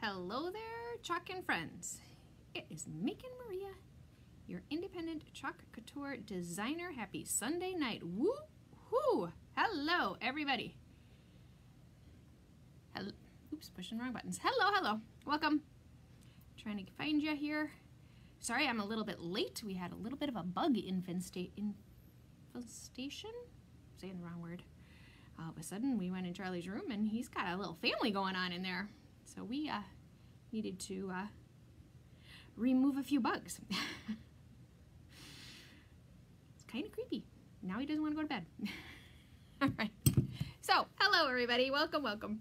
Hello there, Chalk and friends. It is Mick and Maria, your independent Chalk Couture designer. Happy Sunday night. Woo-hoo! Hello, everybody. Hello. Oops, pushing the wrong buttons. Hello. Welcome. Trying to find you here. Sorry, I'm a little bit late. We had a little bit of a bug infestation. Saying the wrong word. All of a sudden, we went in Charlie's room, and he's got a little family going on in there. So we needed to remove a few bugs. It's kind of creepy. Now he doesn't want to go to bed. All right. So, hello, everybody. Welcome.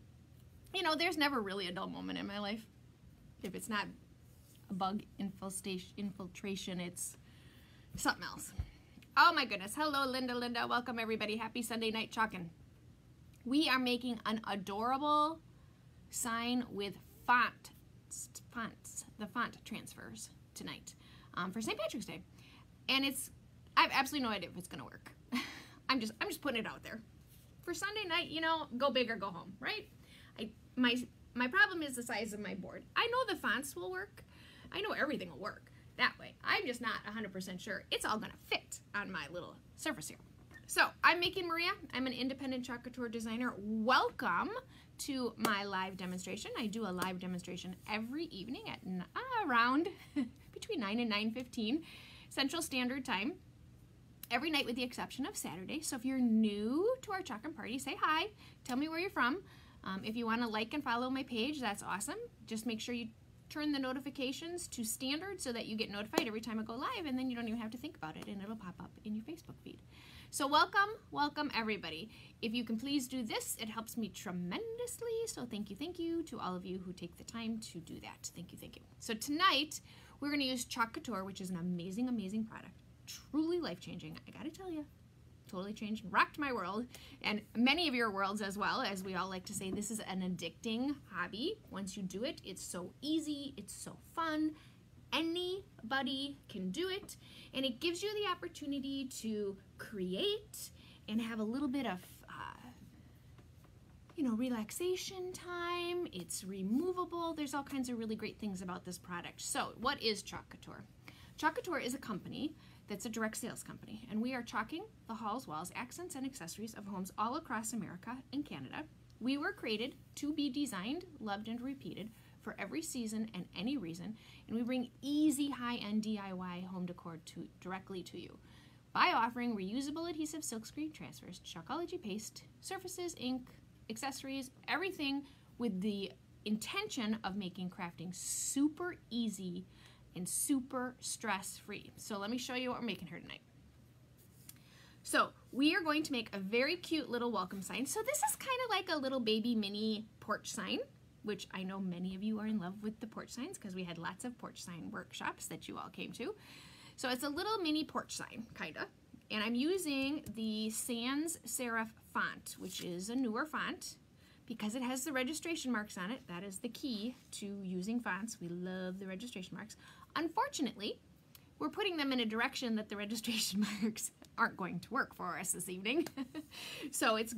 You know, there's never really a dull moment in my life. If it's not a bug infiltration, it's something else. Oh, my goodness. Hello, Linda. Welcome, everybody. Happy Sunday night chalking. We are making an adorable sign with the font transfers tonight for St. Patrick's Day, and I have absolutely no idea if it's gonna work. I'm just putting it out there for Sunday night. You know, go big or go home, right? My problem is the size of my board. I know the fonts will work. I know everything will work that way. I'm just not 100% sure it's all gonna fit on my little surface here. So, I'm Mick Maria. I'm an independent Chalk Couture designer. Welcome to my live demonstration. I do a live demonstration every evening at around between 9 and 9:15 Central Standard Time. Every night with the exception of Saturday. So if you're new to our Chalk and Party, say hi. Tell me where you're from. If you want to like and follow my page, that's awesome. Just make sure you turn the notifications to standard so that you get notified every time I go live, and then you don't even have to think about it, and it'll pop up in your Facebook feed. So welcome everybody. If you can please do this, it helps me tremendously. So thank you to all of you who take the time to do that. Thank you. So tonight, we're gonna use Chalk Couture, which is an amazing product. Truly life-changing, I gotta tell you. Totally changed, rocked my world, and many of your worlds as well. As we all like to say, this is an addicting hobby. Once you do it, it's so easy, it's so fun. Anybody can do it, and it gives you the opportunity to create and have a little bit of relaxation time. It's removable. There's all kinds of really great things about this product. So what is Chalk Couture? Chalk Couture is a company that's a direct sales company, and we are chalking the halls, walls, accents, and accessories of homes all across America and Canada. We were created to be designed, loved, and repeated for every season and any reason, and we bring easy high-end DIY home decor directly to you by offering reusable adhesive silkscreen transfers, Chalkology paste, surfaces, ink, accessories, everything with the intention of making crafting super easy and super stress-free. So let me show you what we're making here tonight. So we are going to make a very cute little welcome sign. So this is kind of like a little baby mini porch sign, which I know many of you are in love with the porch signs because we had lots of porch sign workshops that you all came to. So it's a little mini porch sign, kinda. And I'm using the Sans Serif font, which is a newer font because it has the registration marks on it. That is the key to using fonts. We love the registration marks. Unfortunately, we're putting them in a direction that the registration marks aren't going to work for us this evening. So it's,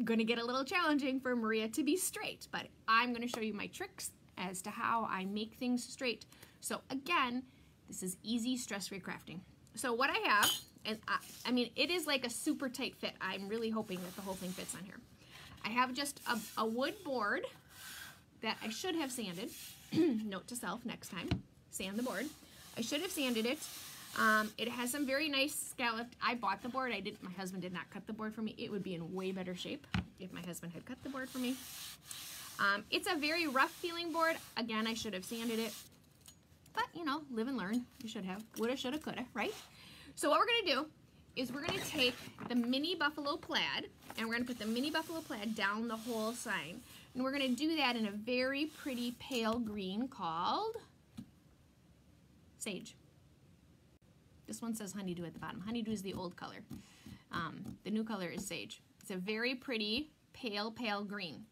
going to get a little challenging for Maria to be straight, but I'm going to show you my tricks as to how I make things straight. So again, this is easy, stress-free crafting. So what I have, and I mean, it is like a super tight fit. I'm really hoping that the whole thing fits on here. I have just a wood board that I should have sanded. Note to self, next time, sand the board. I should have sanded it. It has some very nice scalloped. I bought the board. My husband did not cut the board for me. It would be in way better shape if my husband had cut the board for me. It's a very rough feeling board. Again, I should have sanded it. But, live and learn. You should have. Woulda, shoulda, coulda, right? So what we're going to do is we're going to take the mini buffalo plaid, and we're going to put the mini buffalo plaid down the whole sign. And we're going to do that in a very pretty pale green called Sage. This one says honeydew at the bottom. Honeydew is the old color. The new color is Sage. It's a very pretty pale green.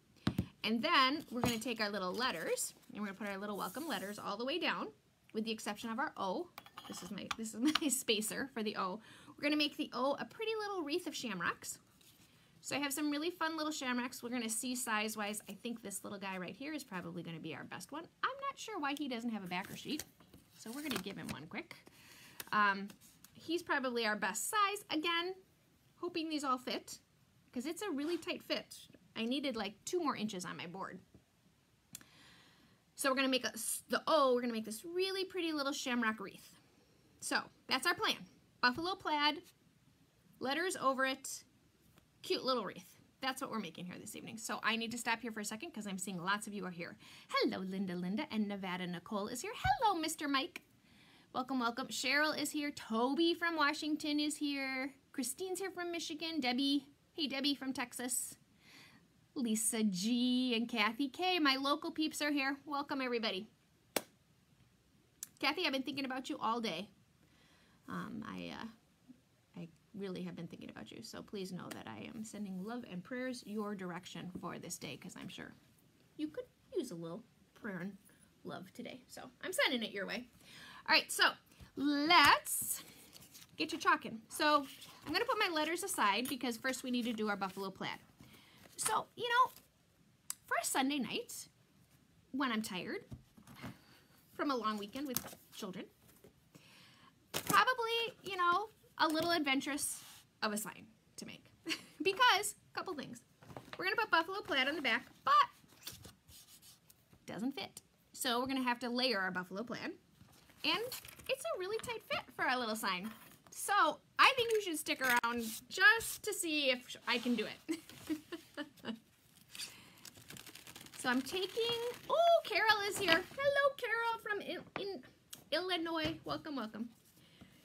And then we're going to take our little letters, and we're going to put our little welcome letters all the way down, with the exception of our O. This is my spacer for the O. We're going to make the O a pretty little wreath of shamrocks. So I have some really fun little shamrocks. We're going to see size-wise. I think this little guy right here is probably going to be our best one. I'm not sure why he doesn't have a backer sheet, so we're going to give him one quick. He's probably our best size. Again, hoping these all fit, because it's a really tight fit. I needed like 2 more inches on my board. So we're going to make we're going to make this really pretty little shamrock wreath. So that's our plan. Buffalo plaid, letters over it, cute little wreath. That's what we're making here this evening. So I need to stop here for a second because I'm seeing lots of you are here. Hello, Linda, and Nevada Nicole is here. Hello, Mr. Mike. Welcome, welcome. Cheryl is here. Toby from Washington is here. Christine's here from Michigan. Debbie. Hey, Debbie from Texas. Lisa G and Kathy K. My local peeps are here. Welcome, everybody. Kathy, I've been thinking about you all day. I really have been thinking about you, so please know that I am sending love and prayers your direction for this day, because I'm sure you could use a little prayer and love today. So I'm sending it your way. All right, so let's get your chalking. So I'm going to put my letters aside because first we need to do our buffalo plaid. So, you know, for a Sunday night, when I'm tired from a long weekend with children, probably, you know, a little adventurous of a sign to make. Because, a couple things. We're going to put buffalo plaid on the back, but it doesn't fit. So we're going to have to layer our buffalo plaid. And it's a really tight fit for our little sign. So I think you should stick around just to see if I can do it. So I'm taking, oh, Carol is here. Hello, Carol from Illinois. Welcome, welcome.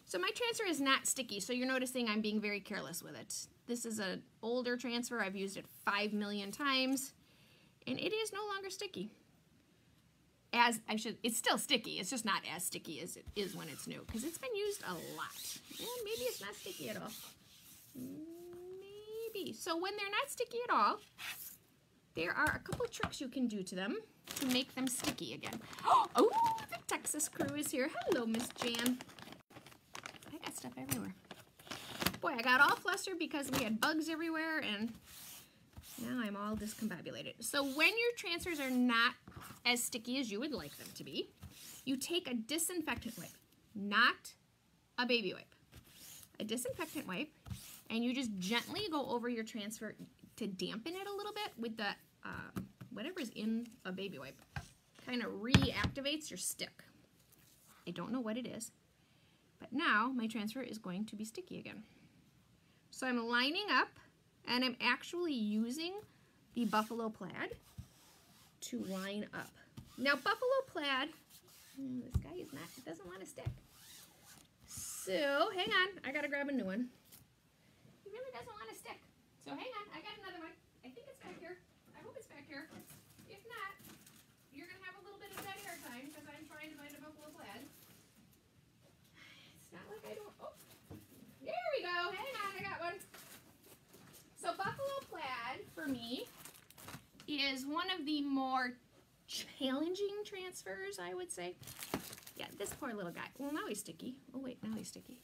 So my transfer is not sticky, so you're noticing I'm being very careless with it. This is an older transfer. I've used it 5 million times, and it is no longer sticky. It's still sticky. It's just not as sticky as it is when it's new, because it's been used a lot. And maybe it's not sticky at all. Maybe. So when they're not sticky at all, there are a couple tricks you can do to them to make them sticky again. Oh, the Texas crew is here. Hello, Miss Jan. I got stuff everywhere. Boy, I got all flustered because we had bugs everywhere, and now I'm all discombobulated. So when your transfers are not as sticky as you would like them to be, you take a disinfectant wipe, not a baby wipe. A disinfectant wipe, and you just gently go over your transfer to dampen it a little bit with the whatever's in a baby wipe. Kind of reactivates your stick. I don't know what it is, but now my transfer is going to be sticky again. So I'm lining up, and I'm actually using the buffalo plaid to line up. Now buffalo plaid, this guy is not, it doesn't want to stick. So hang on, I gotta grab a new one. He really doesn't want to stick. So hang on, I got another one. I think it's back here. I hope it's back here. If not, you're gonna have a little bit of dead air time because I'm trying to find a buffalo plaid. It's not like I don't, oh, there we go. Hang on, I got one. So buffalo plaid, for me, is one of the more challenging transfers, I would say. Yeah, this poor little guy. Well, now he's sticky. Oh, wait, now he's sticky.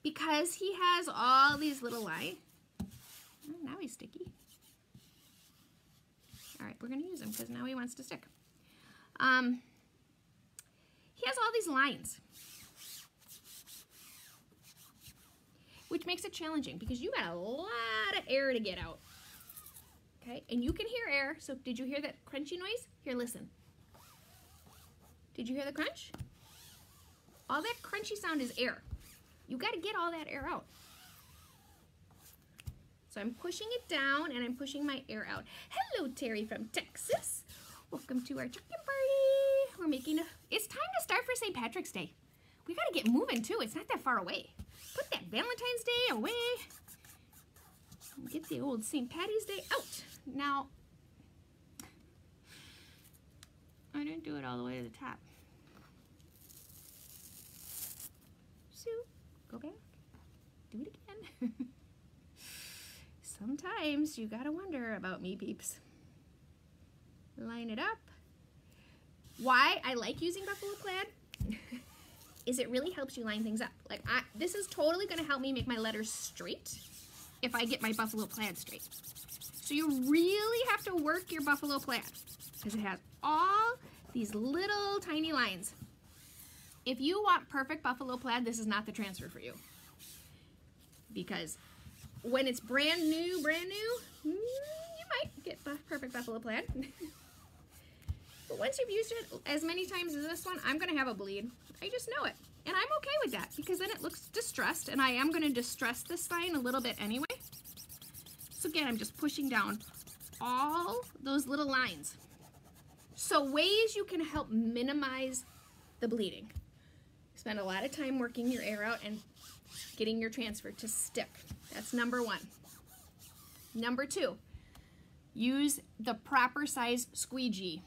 Because he has all these little lines. Oh, now he's sticky. All right, we're going to use him because now he wants to stick. He has all these lines, which makes it challenging because you got a lot of air to get out. Okay, and you can hear air. So did you hear that crunchy noise? Here, listen. Did you hear the crunch? All that crunchy sound is air. You got to get all that air out. So I'm pushing it down and I'm pushing my air out. Hello, Terry from Texas. Welcome to our chicken party. We're making it's time to start for St. Patrick's Day. We got to get moving too. It's not that far away. Put that Valentine's Day away. Get the old St. Patty's Day out. Now, I didn't do it all the way to the top. So, go back. Do it again. Sometimes you gotta wonder about me, peeps. Line it up. Why I like using buffalo plaid? is it really helps you line things up. Like this is totally gonna help me make my letters straight if I get my buffalo plaid straight. So you really have to work your buffalo plaid because it has all these little tiny lines. If you want perfect buffalo plaid, this is not the transfer for you. Because when it's brand new, you might get perfect buffalo plaid. But once you've used it as many times as this one, I'm gonna have a bleed. I just know it. And I'm okay with that because then it looks distressed, and I am gonna distress this sign a little bit anyway. So again, I'm just pushing down all those little lines. So ways you can help minimize the bleeding. Spend a lot of time working your air out and getting your transfer to stick. That's number one. Number two, use the proper size squeegee.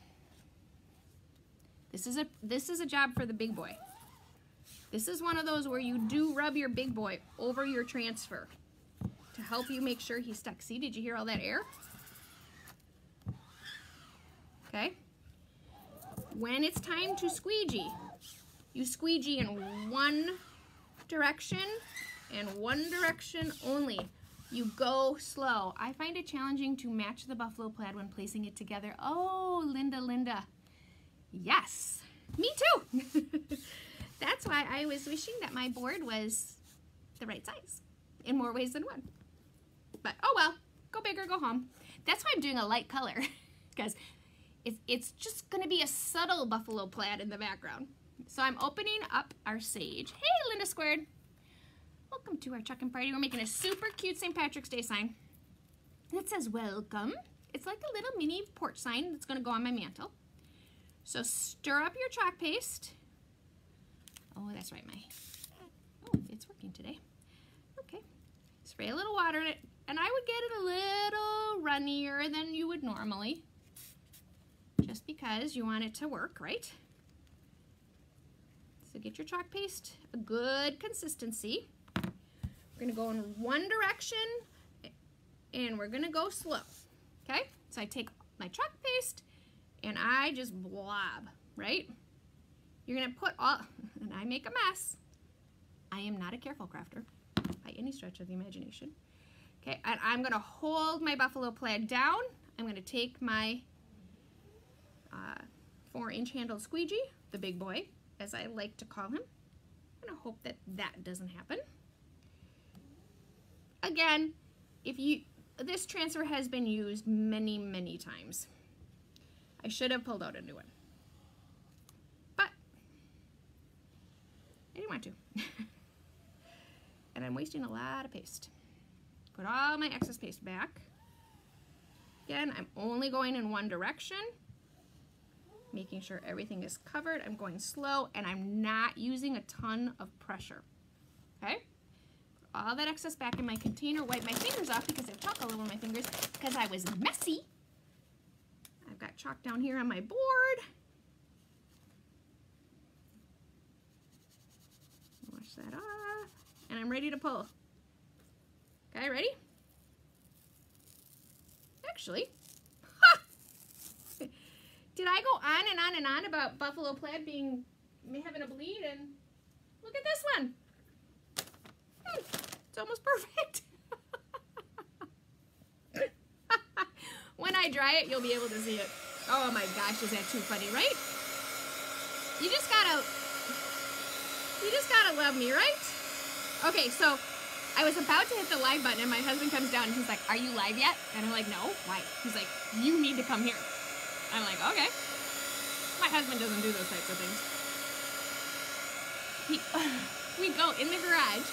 This is a job for the big boy. This is one of those where you do rub your big boy over your transfer to help you make sure he's stuck. See, did you hear all that air? Okay. When it's time to squeegee, you squeegee in one direction and one direction only. You go slow. I find it challenging to match the buffalo plaid when placing it together. Oh, Linda. Yes, me too. That's why I was wishing that my board was the right size in more ways than one. But oh well, go big or go home. That's why I'm doing a light color because it's just gonna be a subtle buffalo plaid in the background. So I'm opening up our sage. Hey, Linda Squared. Welcome to our chucking party. We're making a super cute St. Patrick's Day sign that says welcome. It's like a little mini porch sign that's gonna go on my mantle. So stir up your chalk paste. Oh, that's right, oh, it's working today. Okay, spray a little water in it, and I would get it a little runnier than you would normally, just because you want it to work, right? So get your chalk paste a good consistency. We're gonna go in one direction, and we're gonna go slow, okay? So I take my chalk paste, and I just blob, right? You're gonna put all, and I make a mess. I am not a careful crafter by any stretch of the imagination. Okay, and I'm gonna hold my buffalo plaid down. I'm gonna take my 4-inch handled squeegee, the big boy, as I like to call him. I'm gonna hope that that doesn't happen. Again, this transfer has been used many, many times. I should have pulled out a new one, but I didn't want to. And I'm wasting a lot of paste. Put all my excess paste back. Again, I'm only going in one direction, making sure everything is covered. I'm going slow, and I'm not using a ton of pressure, okay? Put all that excess back in my container, wipe my fingers off because I have chalk all over my fingers because I was messy. I've got chalk down here on my board. Wash that off, and I'm ready to pull. Okay, ready? Actually, did I go on and on and on about buffalo plaid having a bleed, and look at this one. It's almost perfect. When I dry it, you'll be able to see it. Oh my gosh, is that too funny, right? You just gotta love me, right? Okay, so I was about to hit the live button, and my husband comes down and he's like, "Are you live yet?" And I'm like, "No, why?" He's like, "You need to come here." I'm like, "Okay." My husband doesn't do those types of things. We go in the garage,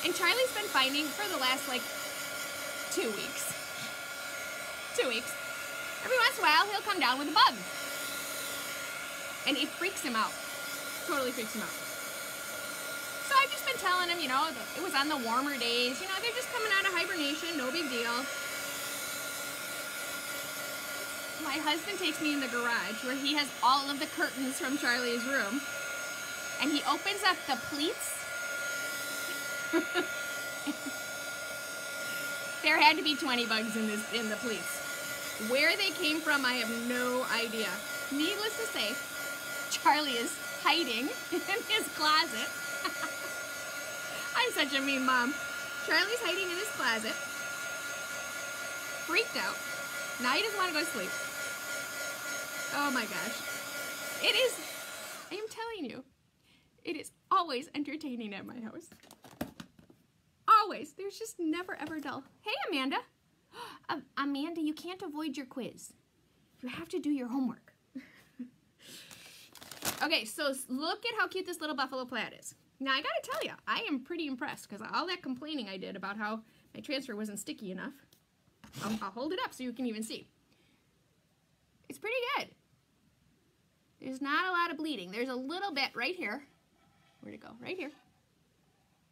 and Charlie's been finding for the last like 2 weeks. 2 weeks. Every once in a while, he'll come down with a bug. And it freaks him out. Totally freaks him out. So I've just been telling him, you know, that it was on the warmer days. You know, they're just coming out of hibernation. No big deal. My husband takes me in the garage where he has all of the curtains from Charlie's room. And he opens up the pleats. There had to be 20 bugs in the pleats. Where they came from, I have no idea. Needless to say, Charlie is hiding in his closet. I'm such a mean mom. Charlie's hiding in his closet. Freaked out. Now he doesn't want to go to sleep. Oh my gosh. It is, I am telling you, it is always entertaining at my house. Always. There's just never ever dull. Hey, Amanda. Amanda, you can't avoid your quiz. You have to do your homework. Okay, so look at how cute this little buffalo plaid is. Now, I gotta tell you, I am pretty impressed because all that complaining I did about how my transfer wasn't sticky enough, I'll hold it up so you can even see. It's pretty good. There's not a lot of bleeding. There's a little bit right here. Where'd it go? Right here.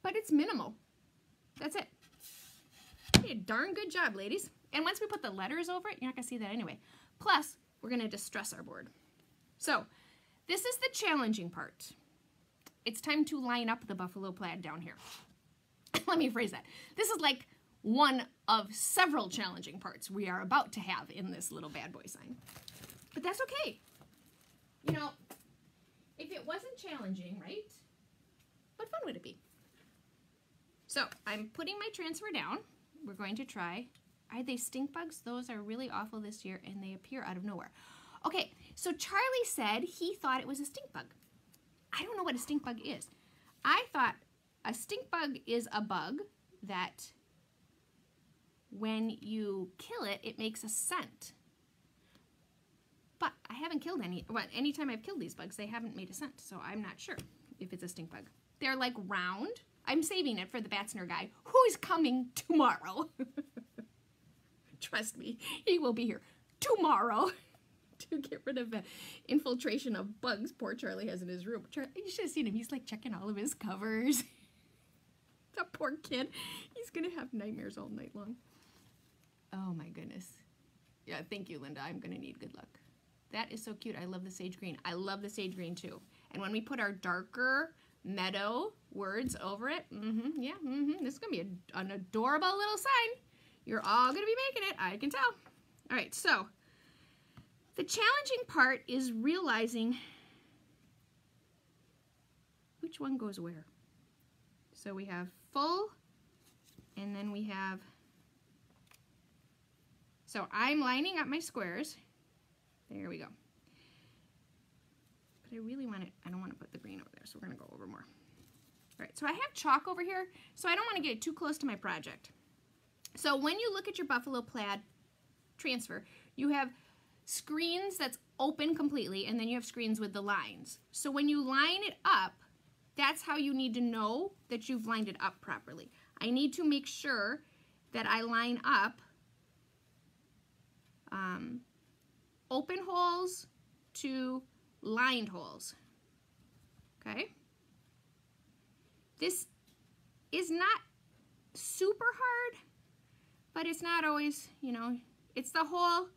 But it's minimal. That's it. You did a darn good job, ladies. And once we put the letters over it, you're not gonna see that anyway. Plus, we're gonna distress our board. So, this is the challenging part. It's time to line up the buffalo plaid down here. Let me phrase that. This is like one of several challenging parts we are about to have in this little bad boy sign. But that's okay. You know, if it wasn't challenging, right? What fun would it be? So, I'm putting my transfer down. We're going to try. Are they stink bugs? Those are really awful this year, and they appear out of nowhere. Okay, so Charlie said he thought it was a stink bug. I don't know what a stink bug is. I thought a stink bug is a bug that when you kill it, it makes a scent. But I haven't killed any. Well, anytime I've killed these bugs, they haven't made a scent, so I'm not sure if it's a stink bug. They're like round. I'm saving it for the Batsner guy, who's coming tomorrow. Trust me, he will be here tomorrow to get rid of the infiltration of bugs poor Charlie has in his room. You should have seen him. He's like checking all of his covers. That poor kid. He's going to have nightmares all night long. Oh my goodness. Yeah, thank you, Linda. I'm going to need good luck. That is so cute. I love the sage green. I love the sage green too. And when we put our darker meadow words over it, this is going to be an adorable little sign. You're all going to be making it. I can tell. All right, so the challenging part is realizing which one goes where. So we have full, and then we have, so I'm lining up my squares. There we go. But I really want it, I don't want to put the green over there, so we're going to go over more. All right, so I have chalk over here, so I don't want to get too close to my project. So when you look at your buffalo plaid transfer, you have screens that's open completely, and then you have screens with the lines. So when you line it up, that's how you need to know that you've lined it up properly. I need to make sure that I line up open holes to lined holes. Okay? This is not super hard, but it's not always, you know, it's the whole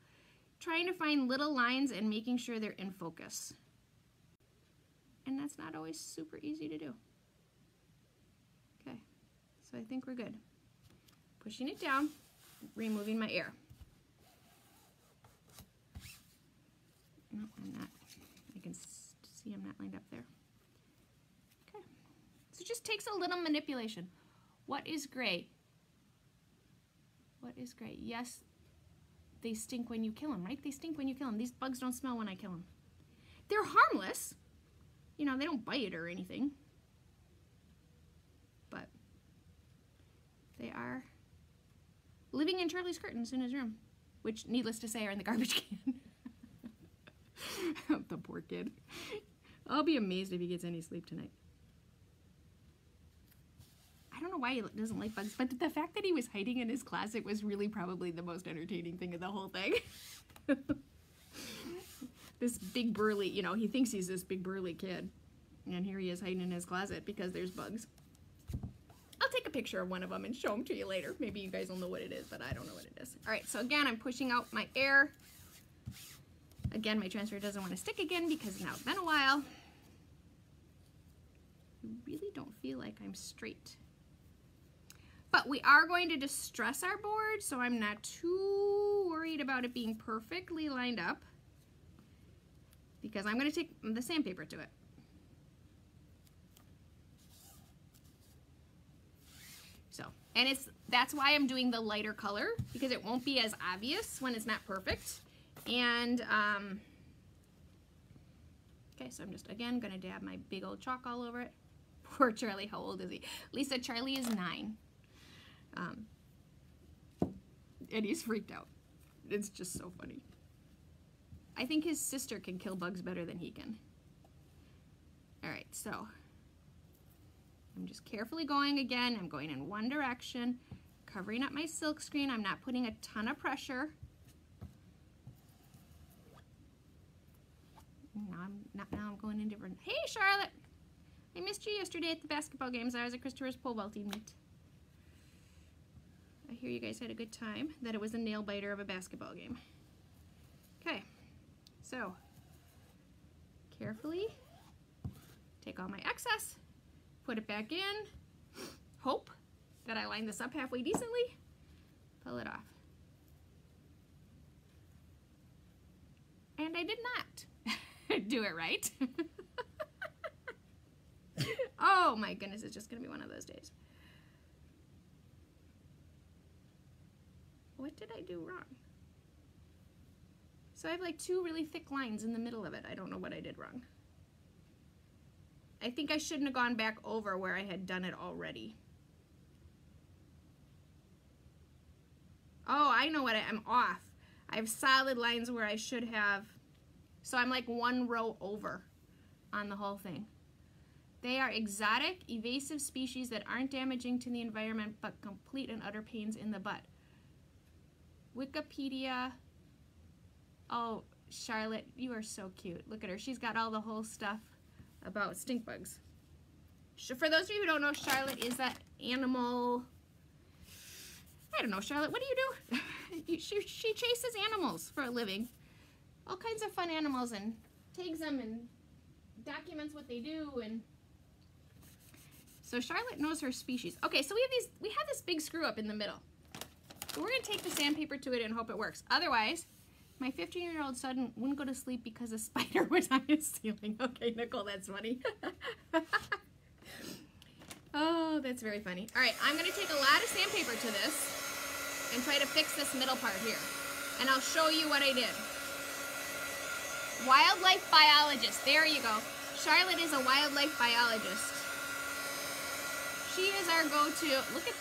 trying to find little lines and making sure they're in focus. And that's not always super easy to do. Okay, so I think we're good. Pushing it down, removing my air. No, I'm not. I can see I'm not lined up there. Okay, so it just takes a little manipulation. What is gray? What is gray? Yes, they stink when you kill them, right? They stink when you kill them. These bugs don't smell when I kill them. They're harmless. You know, they don't bite or anything. But they are living in Charlie's curtains in his room, which, needless to say, are in the garbage can. The poor kid. I'll be amazed if he gets any sleep tonight. I don't know why he doesn't like bugs, but the fact that he was hiding in his closet was really probably the most entertaining thing of the whole thing. This big burly, you know, he thinks he's this big burly kid. And here he is hiding in his closet because there's bugs. I'll take a picture of one of them and show them to you later. Maybe you guys will know what it is, but I don't know what it is. All right, so again, I'm pushing out my air. Again, my transfer doesn't want to stick again because now it's been a while. I really don't feel like I'm straight. But we are going to distress our board, so I'm not too worried about it being perfectly lined up, because I'm going to take the sandpaper to it. And that's why I'm doing the lighter color, because it won't be as obvious when it's not perfect. And, okay, so I'm just, again, gonna dab my big old chalk all over it. Poor Charlie, how old is he? Lisa, Charlie is 9. And he's freaked out. It's just so funny. I think his sister can kill bugs better than he can. All right, so I'm just carefully going again. I'm going in one direction, covering up my silk screen. I'm not putting a ton of pressure. Now I'm going in different. Hey, Charlotte! I missed you yesterday at the basketball games. I was at Christopher's pole vaulting meet. I hear you guys had a good time, that it was a nail biter of a basketball game. Okay, so carefully take all my excess, put it back in, hope that I line this up halfway decently, pull it off. And I did not do it right. Oh my goodness, it's just gonna be one of those days. What did I do wrong? So I have like 2 really thick lines in the middle of it. I don't know what I did wrong. I think I shouldn't have gone back over where I had done it already. Oh, I know what I'm off. I have solid lines where I should have, so I'm like 1 row over on the whole thing. They are exotic, evasive species that aren't damaging to the environment but complete and utter pains in the butt. Wikipedia. Oh, Charlotte, you are so cute. Look at her. She's got all the whole stuff about stink bugs. For those of you who don't know, Charlotte is that animal. I don't know, Charlotte, what do you do? She chases animals for a living. All kinds of fun animals, and tags them and documents what they do. And so Charlotte knows her species. Okay, so we have this big screw up in the middle. So we're gonna take the sandpaper to it and hope it works. Otherwise, my 15-year-old son wouldn't go to sleep because a spider was on his ceiling. Okay, Nicole, that's funny. Oh, that's very funny. All right, I'm gonna take a lot of sandpaper to this and try to fix this middle part here. And I'll show you what I did. Wildlife biologist, there you go. Charlotte is a wildlife biologist. She is our go-to, look at,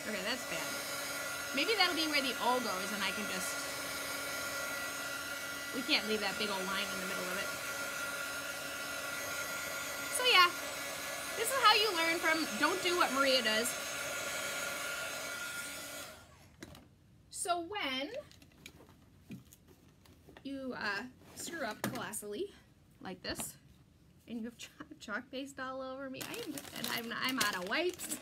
okay, that's bad. Maybe that'll be where the O goes and I can just, we can't leave that big old line in the middle of it. So yeah, this is how you learn from, don't do what Maria does. So when you screw up colossally, like this, and you have chalk paste all over me, I'm out of wipes.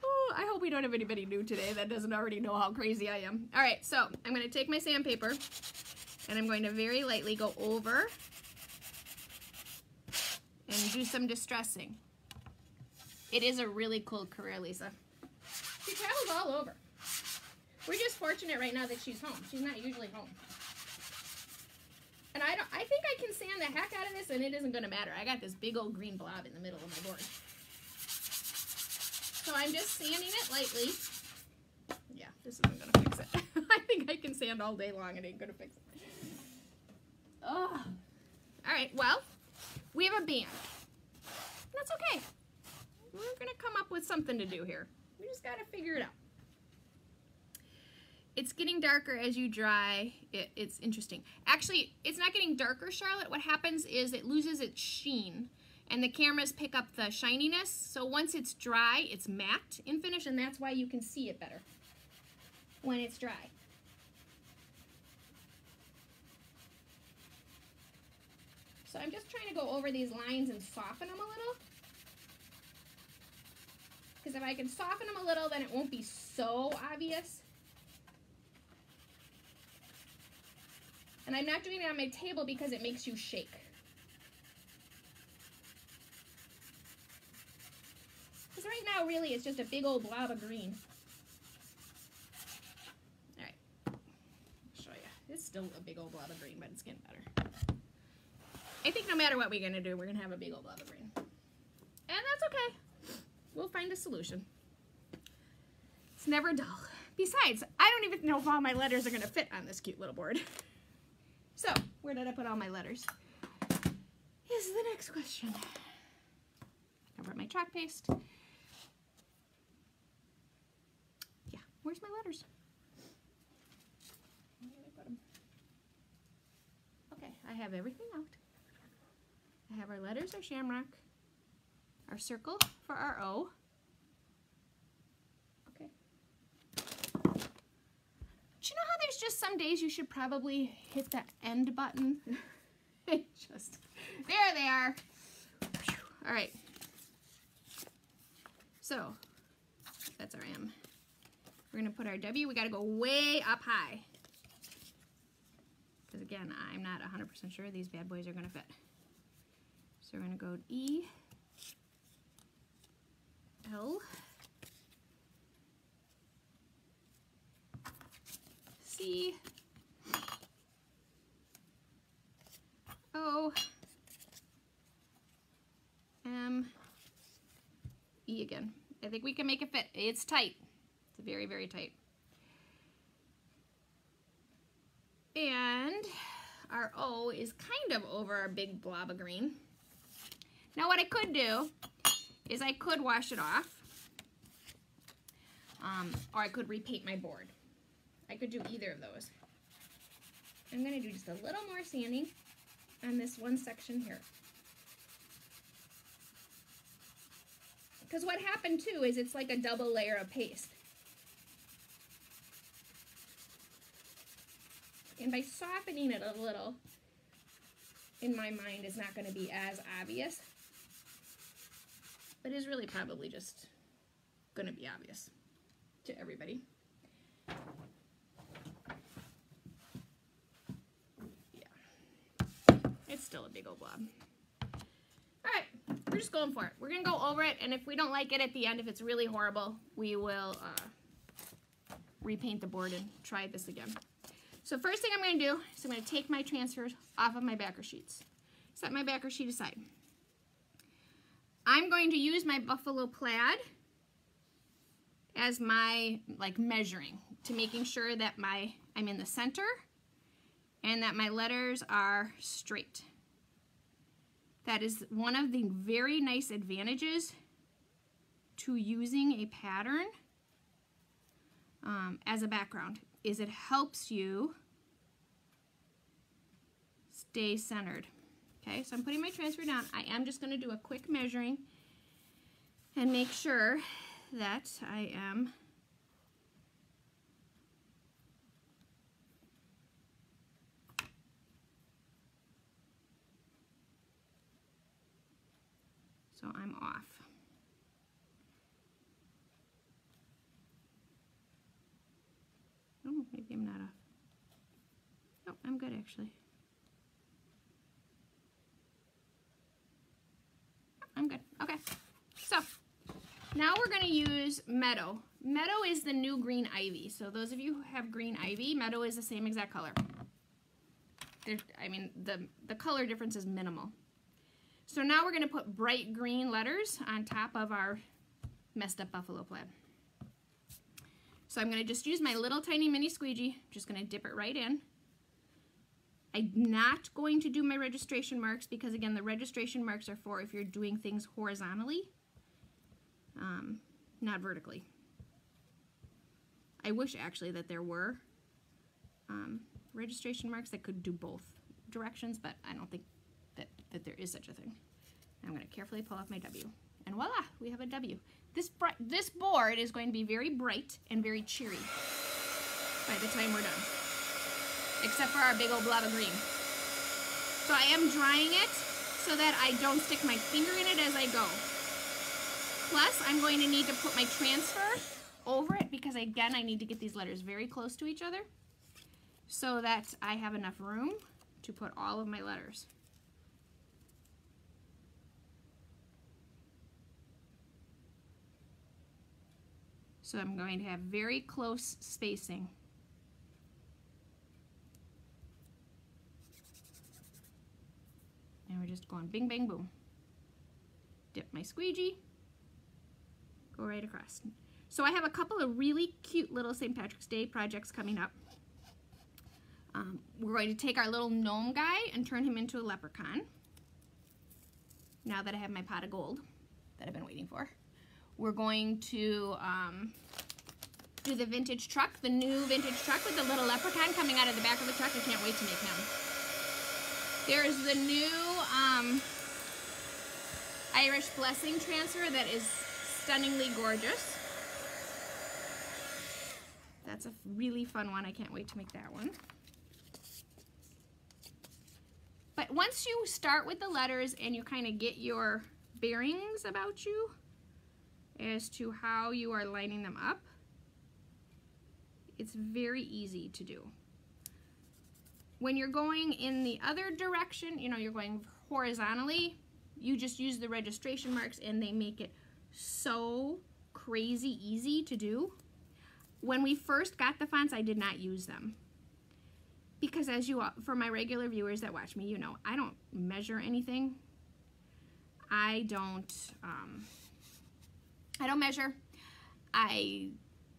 Oh, I hope we don't have anybody new today that doesn't already know how crazy I am. All right, so I'm going to take my sandpaper, and I'm going to very lightly go over and do some distressing. It is a really cool career, Lisa. She travels all over. We're just fortunate right now that she's home. She's not usually home. And I think I can sand the heck out of this and it isn't gonna matter. I got this big old green blob in the middle of my board. So I'm just sanding it lightly. Yeah, this isn't gonna fix it. I think I can sand all day long, it ain't gonna fix it. Oh. All right, well, we have a band. That's okay. We're gonna come up with something to do here. We just gotta figure it out. It's getting darker as you dry. It's interesting. Actually, it's not getting darker, Charlotte. What happens is it loses its sheen, and the cameras pick up the shininess. So once it's dry, it's matte in finish, and that's why you can see it better when it's dry. So I'm just trying to go over these lines and soften them a little. Because if I can soften them a little, then it won't be so obvious. And I'm not doing it on my table because it makes you shake. Because right now, really, it's just a big old blob of green. All right, I'll show you. It's still a big old blob of green, but it's getting better. I think no matter what we're gonna do, we're gonna have a big old blob of green. And that's okay. We'll find a solution. It's never dull. Besides, I don't even know if all my letters are going to fit on this cute little board. So, where did I put all my letters? Is the next question. Cover up my chalk paste. Yeah, where's my letters? Where did I put them? Okay, I have everything out. I have our letters, our shamrock, our circle for our O. Okay. Do you know how there's just some days you should probably hit the end button? Just, there they are. All right. So, that's our M. We're gonna put our W, we gotta go way up high. Because again, I'm not 100% sure these bad boys are gonna fit. So we're gonna go E, L, C, O, M, E again. I think we can make it fit. It's tight. It's very, very tight. And our O is kind of over our big blob of green. Now what I could do is I could wash it off, or I could repaint my board. I could do either of those. I'm going to do just a little more sanding on this one section here. Because what happened too is it's like a double layer of paste. And by softening it a little, in my mind, it's not going to be as obvious. But it's really probably just going to be obvious to everybody. Yeah. It's still a big old blob. All right, we're just going for it. We're going to go over it, and if we don't like it at the end, if it's really horrible, we will repaint the board and try this again. So first thing I'm going to do is I'm going to take my transfers off of my backer sheets. Set my backer sheet aside. I'm going to use my buffalo plaid as my measuring to making sure that I'm in the center and that my letters are straight. That is one of the very nice advantages to using a pattern as a background, is it helps you stay centered. Okay, so I'm putting my transfer down. I am just going to do a quick measuring and make sure that I am so I'm off. Oh, maybe I'm not off. Oh, I'm good actually. I'm good. Okay. So now we're going to use Meadow. Meadow is the new green ivy. So those of you who have green ivy, Meadow is the same exact color. I mean, the color difference is minimal. So now we're going to put bright green letters on top of our messed up buffalo plaid. So I'm going to just use my little tiny mini squeegee. Just going to dip it right in. I'm not going to do my registration marks because, again, the registration marks are for if you're doing things horizontally, not vertically. I wish actually that there were registration marks that could do both directions, but I don't think that there is such a thing. I'm going to carefully pull off my W, and voila, we have a W. This board is going to be very bright and very cheery by the time we're done, except for our big old blob of green. So I am drying it so that I don't stick my finger in it as I go. Plus, I'm going to need to put my transfer over it because, again, I need to get these letters very close to each other so that I have enough room to put all of my letters. So I'm going to have very close spacing. And we're just going bing, bang, boom. Dip my squeegee. Go right across. So I have a couple of really cute little St. Patrick's Day projects coming up. We're going to take our little gnome guy and turn him into a leprechaun. Now that I have my pot of gold that I've been waiting for. We're going to do the vintage truck, the new vintage truck with the little leprechaun coming out of the back of the truck. I can't wait to make him. There's the new Irish Blessing transfer that is stunningly gorgeous. That's a really fun one. I can't wait to make that one. But once you start with the letters and you kind of get your bearings about you as to how you are lining them up, it's very easy to do. When you're going in the other direction, you know, you're going horizontally, you just use the registration marks and they make it so crazy easy to do. When we first got the fonts, I did not use them. Because as you, for my regular viewers that watch me, you know, I don't measure anything. I don't measure. I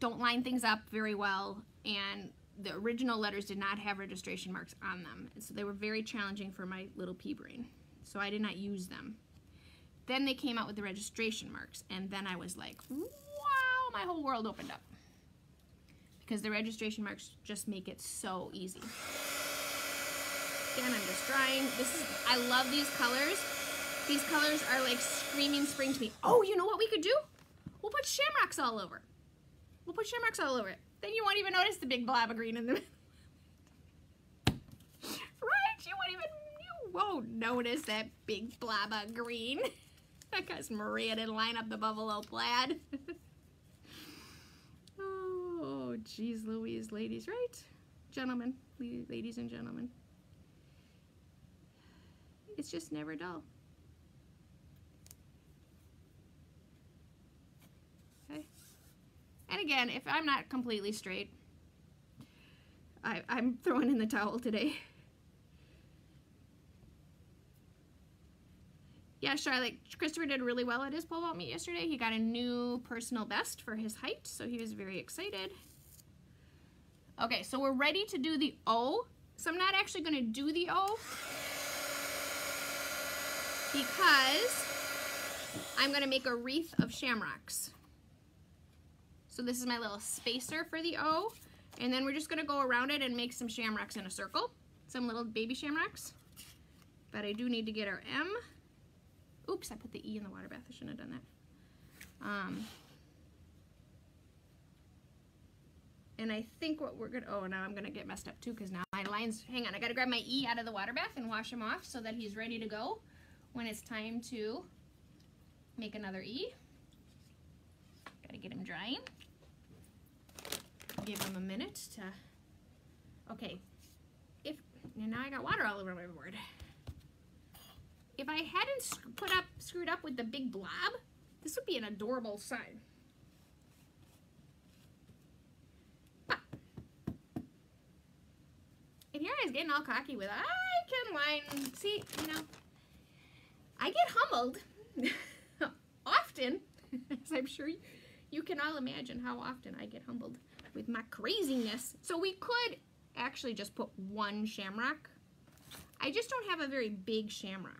don't line things up very well, and the original letters did not have registration marks on them. So they were very challenging for my little pea brain. So I did not use them. Then they came out with the registration marks, and then I was like, wow, my whole world opened up. Because the registration marks just make it so easy. Again, I'm just drying. I love these colors. These colors are like screaming spring to me. Oh, you know what we could do? We'll put shamrocks all over. We'll put shamrocks all over it. Then you won't even notice the big blob of green in the middle. Right? You won't notice that big blob of green. Because Maria didn't line up the buffalo plaid. Oh, geez Louise, ladies, right? Gentlemen, ladies and gentlemen. It's just never dull. Okay. And again, if I'm not completely straight, I'm throwing in the towel today. Yeah, Charlotte, Christopher did really well at his pole vault meet yesterday. He got a new personal best for his height, so he was very excited. Okay, so we're ready to do the O. So I'm not actually going to do the O because I'm going to make a wreath of shamrocks. So this is my little spacer for the O, and then we're just going to go around it and make some shamrocks in a circle, some little baby shamrocks. But I do need to get our M. Oops, I put the E in the water bath. I shouldn't have done that. And I think what we're gonna, oh, now I'm gonna get messed up too because now my lines, hang on, I gotta grab my E out of the water bath and wash him off so that he's ready to go when it's time to make another E. Gotta get him drying. Give him a minute to, okay. And now I got water all over my board. If I hadn't screwed up with the big blob, this would be an adorable sign. But, and here I was getting all cocky with, I can line, see, you know, I get humbled often, as I'm sure you can all imagine how often I get humbled with my craziness. So we could actually just put one shamrock. I just don't have a very big shamrock.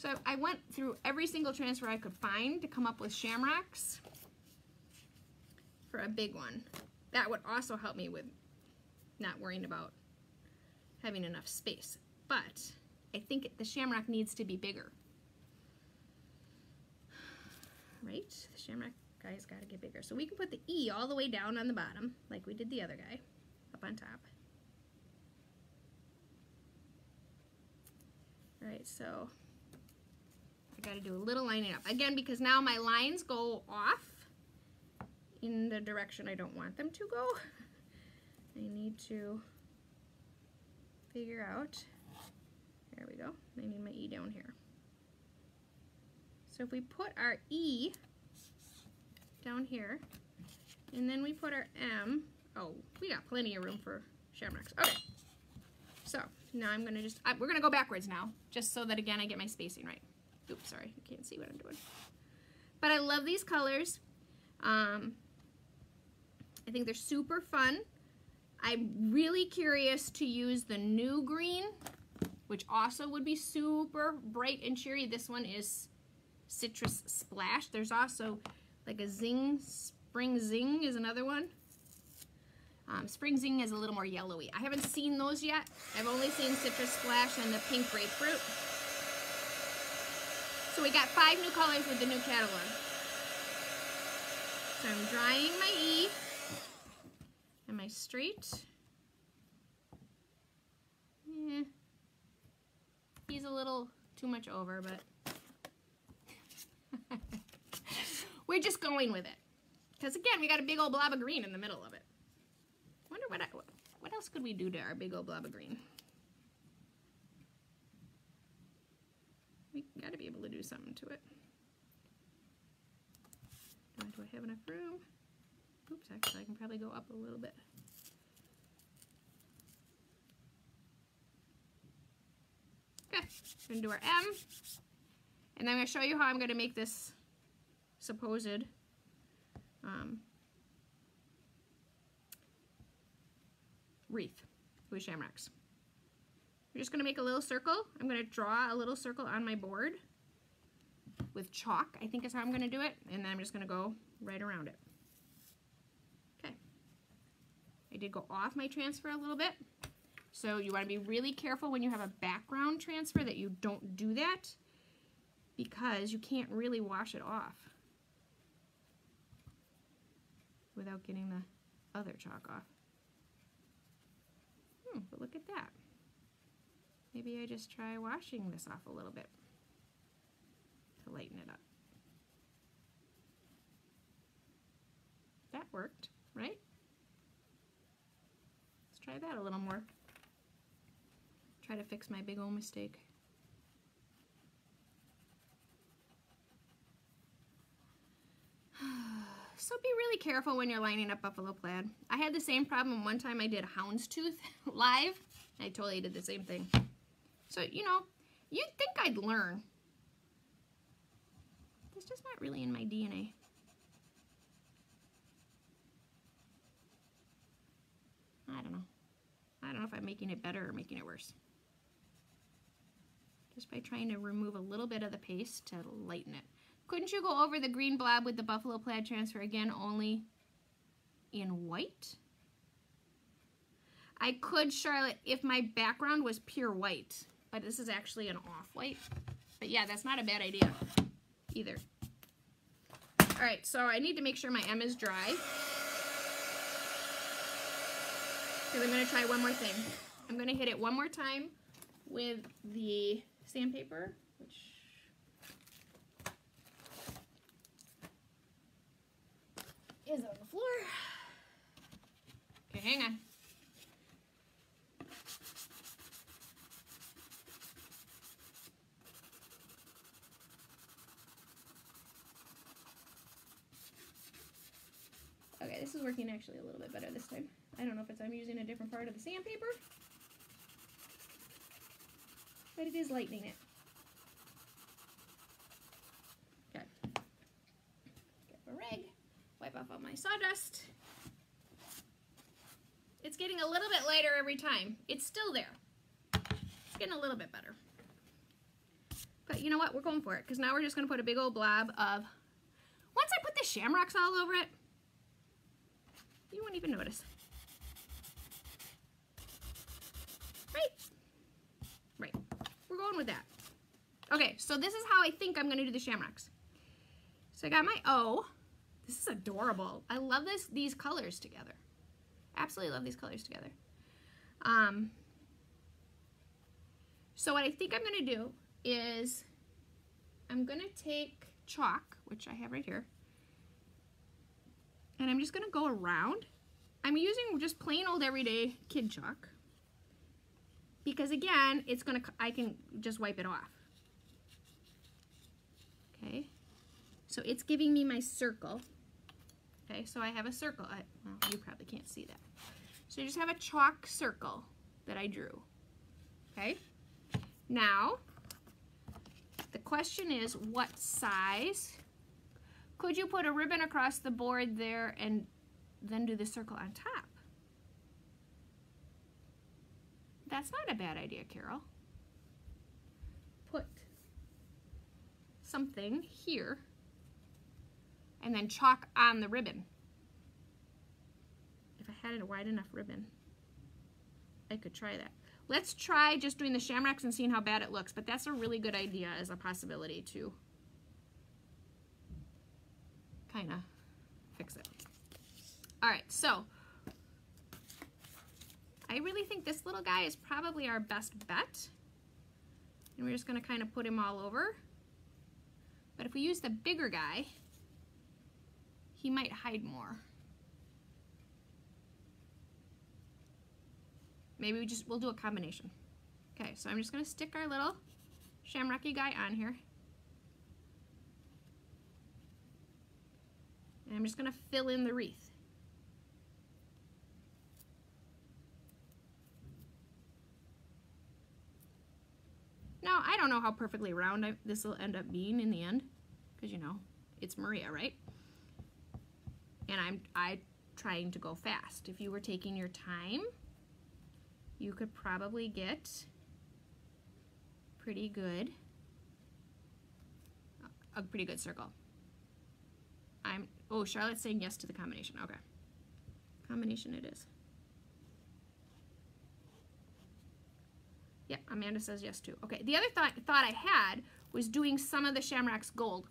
So I went through every single transfer I could find to come up with shamrocks for a big one. That would also help me with not worrying about having enough space. But I think the shamrock needs to be bigger. Right? The shamrock guy's got to get bigger. So we can put the E all the way down on the bottom, like we did the other guy, up on top. All right, so I got to do a little lining up. Again, because now my lines go off in the direction I don't want them to go. I need to figure out, there we go, I need my E down here. So if we put our E down here, and then we put our M, oh, we got plenty of room for shamrocks. Okay, so now I'm gonna just, we're gonna go backwards now, just so that again I get my spacing right. Oops, sorry, you can't see what I'm doing. But I love these colors. I think they're super fun. I'm really curious to use the new green, which also would be super bright and cheery. This one is Citrus Splash. There's also like a Zing, Spring Zing is another one. Spring Zing is a little more yellowy. I haven't seen those yet. I've only seen Citrus Splash and the Pink Grapefruit. So we got 5 new colors with the new catalog. So I'm drying my E and my straight. Yeah. He's a little too much over, but we're just going with it. Because again, we got a big old blob of green in the middle of it. Wonder what else could we do to our big old blob of green? We got to be able to do something to it. Do I have enough room? Oops, actually I can probably go up a little bit. Okay, we're going to do our M. And then I'm going to show you how I'm going to make this supposed wreath with shamrocks. We're just going to make a little circle. I'm going to draw a little circle on my board with chalk, I think is how I'm going to do it, and then I'm just going to go right around it. Okay. I did go off my transfer a little bit, so you want to be really careful when you have a background transfer that you don't do that, because you can't really wash it off without getting the other chalk off. But look at that. Maybe I just try washing this off a little bit to lighten it up. That worked, right? Let's try that a little more. Try to fix my big old mistake. So be really careful when you're lining up buffalo plaid. I had the same problem one time I did houndstooth live. I totally did the same thing. So, you know, you'd think I'd learn. It's just not really in my DNA. I don't know. I don't know if I'm making it better or making it worse. Just by trying to remove a little bit of the paste to lighten it. Couldn't you go over the green blob with the buffalo plaid transfer again, only in white? I could, Charlotte, if my background was pure white, but this is actually an off-white. But yeah, that's not a bad idea either. All right, so I need to make sure my M is dry, because I'm going to try one more thing. I'm going to hit it one more time with the sandpaper, which is on the floor. Okay, hang on. Okay, this is working actually a little bit better this time. I don't know if I'm using a different part of the sandpaper, but it is lightening it. Okay. Get a rag. Wipe off all my sawdust. It's getting a little bit lighter every time. It's still there. It's getting a little bit better. But you know what? We're going for it, because now we're just going to put a big old blob of... Once I put the shamrocks all over it, you won't even notice. Right? Right. We're going with that. Okay, so this is how I think I'm going to do the shamrocks. So I got my O. This is adorable. I love these colors together. Absolutely love these colors together. So what I think I'm going to do is I'm going to take chalk, which I have right here, and I'm just going to go around. I'm using just plain old everyday kid chalk, because again, I can just wipe it off. Okay, so it's giving me my circle. Okay, so I have a circle. Well, you probably can't see that. So I just have a chalk circle that I drew. Okay, now the question is, what size Could you put a ribbon across the board there and then do the circle on top? That's not a bad idea, Carol. Put something here and then chalk on the ribbon. If I had a wide enough ribbon, I could try that. Let's try just doing the shamrocks and seeing how bad it looks, but that's a really good idea as a possibility to kind of fix it. All right, so I really think this little guy is probably our best bet. And we're just going to kind of put him all over. But if we use the bigger guy, he might hide more. Maybe we'll do a combination. Okay, so I'm just going to stick our little shamrocky guy on here. And I'm just going to fill in the wreath. Now, I don't know how perfectly round this will end up being in the end, because, you know, it's Maria, right? And I'm trying to go fast. If you were taking your time, you could probably get pretty good, a pretty good circle. Oh, Charlotte's saying yes to the combination. Okay. Combination it is. Yep, Amanda says yes too. Okay, the other thought I had was doing some of the shamrocks gold.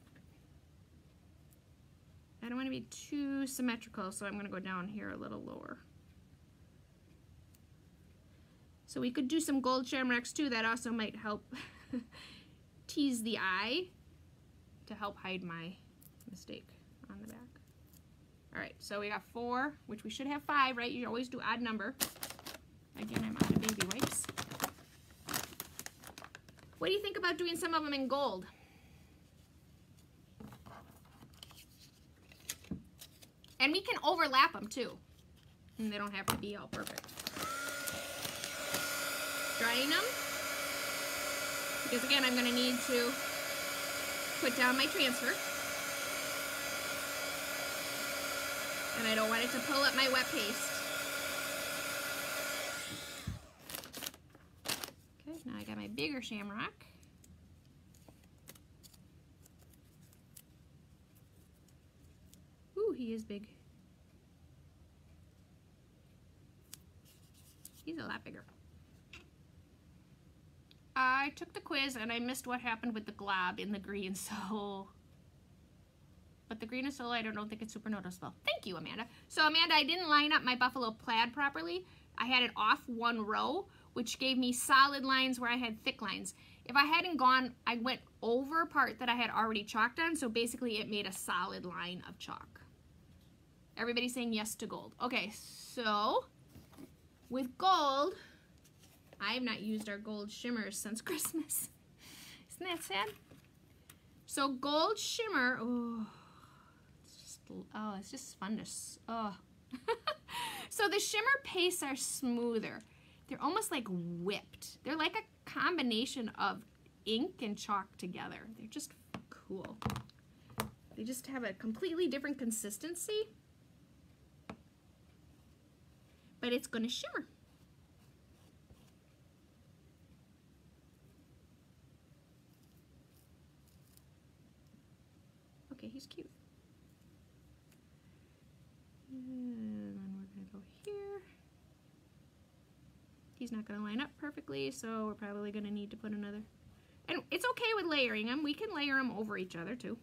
I don't want to be too symmetrical, so I'm going to go down here a little lower. So we could do some gold shamrocks too. That also might help tease the eye to help hide my mistake on the back. All right, so we got 4, which we should have 5, right? You always do odd number. Again, I'm out of baby wipes. What do you think about doing some of them in gold? And we can overlap them too. And they don't have to be all perfect. Drying them. Because again, I'm going to need to put down my transfer. And I don't want it to pull up my wet paste. Okay, now I got my bigger shamrock. Ooh, he is big. He's a lot bigger. I took the quiz and I missed what happened with the glob in the green, so... But the green is so light, I don't think it's super noticeable. Thank you, Amanda. So, Amanda, I didn't line up my buffalo plaid properly. I had it off one row, which gave me solid lines where I had thick lines. If I hadn't gone, I went over part that I had already chalked on, so basically it made a solid line of chalk. Everybody's saying yes to gold. Okay, so with gold, I have not used our gold shimmers since Christmas. Isn't that sad? So gold shimmer, it's just fun to, So the shimmer pastes are smoother. They're almost like whipped. They're like a combination of ink and chalk together. They're just cool. They just have a completely different consistency, but it's gonna shimmer. Okay, he's cute. And then we're gonna go here. He's not gonna line up perfectly, so we're probably gonna need to put another. And it's okay with layering them. We can layer them over each other too.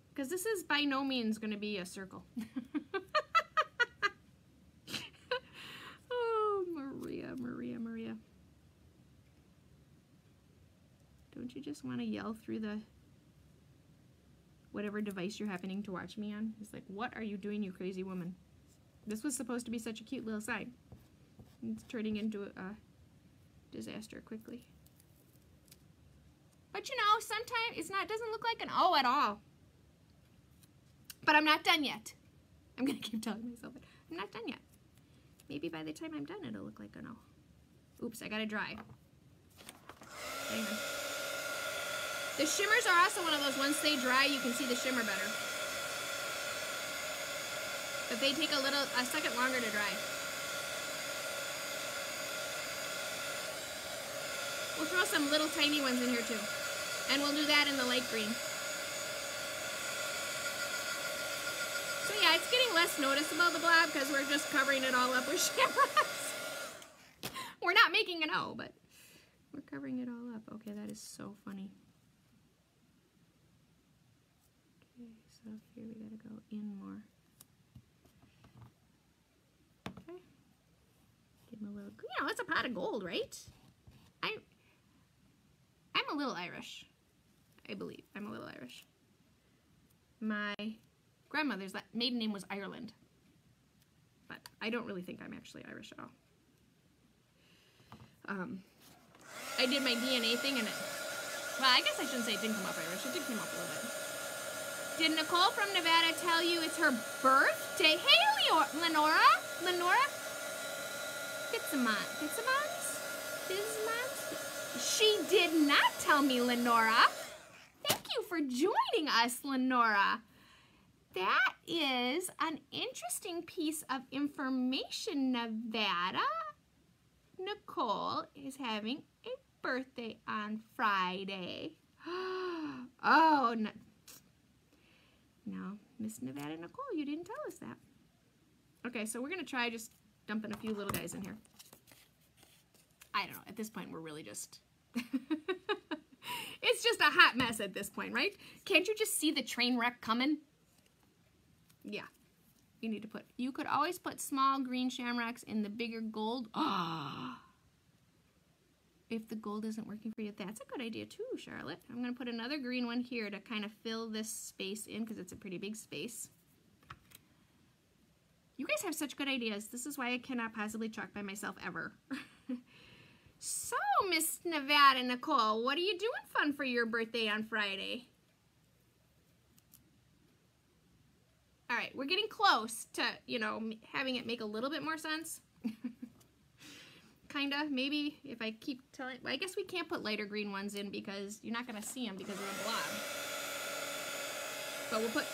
Because this is by no means gonna be a circle. Oh, Maria, Maria, Maria. Don't you just want to yell through the whatever device you're happening to watch me on? It's like, what are you doing, you crazy woman? This was supposed to be such a cute little sign. It's turning into a disaster quickly. But you know, sometimes it doesn't look like an O at all. But I'm not done yet. I'm gonna keep telling myself it. I'm not done yet. Maybe by the time I'm done, it'll look like an O. Oops, I gotta dry. Hang on. The shimmers are also one of those, once they dry, you can see the shimmer better. But they take a second longer to dry. We'll throw some little tiny ones in here too. And we'll do that in the light green. So yeah, it's getting less noticeable, the blob, because we're just covering it all up with shamrocks. We're not making an O, but we're covering it all up. Okay, that is so funny. Okay, so here we gotta go in more. Okay. Give him a little, you know, it's a pot of gold, right? I'm a little Irish, I believe. I'm a little Irish. My grandmother's maiden name was Ireland, but I don't really think I'm actually Irish at all. I did my DNA thing and well, I guess I shouldn't say it didn't come up Irish. It did come up a little bit. Did Nicole from Nevada tell you it's her birthday? Hey, Lenora? Fitzsimmons? She did not tell me, Lenora. Thank you for joining us, Lenora. That is an interesting piece of information, Nevada. Nicole is having a birthday on Friday. Oh, no, Miss Nevada Nicole, you didn't tell us that. Okay, so we're going to try just dumping a few little guys in here. I don't know. At this point, we're really just... It's just a hot mess at this point, right? Can't you just see the train wreck coming? Yeah. You need to put... You could always put small green shamrocks in the bigger gold. Oh. If the gold isn't working for you, that's a good idea too, Charlotte. I'm going to put another green one here to kind of fill this space in because it's a pretty big space. You guys have such good ideas. This is why I cannot possibly chalk by myself ever. So, Miss Nevada Nicole, what are you doing fun for your birthday on Friday? All right, we're getting close to, you know, having it make a little bit more sense. Kinda, maybe, if I keep telling, well, I guess we can't put lighter green ones in because you're not gonna see them because of the blob. But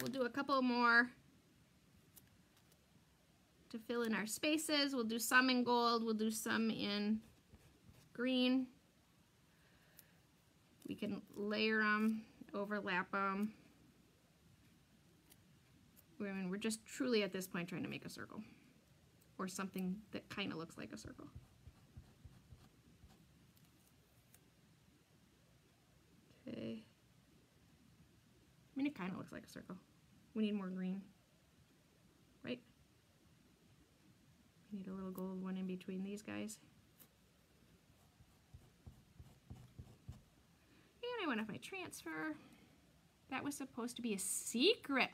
we'll do a couple more to fill in our spaces. We'll do some in gold, we'll do some in green. We can layer them, overlap them. I mean, we're just truly at this point trying to make a circle or something that kind of looks like a circle. Okay. I mean, it kind of looks like a circle. We need more green, right? We need a little gold one in between these guys. And I went off my transfer. That was supposed to be a secret.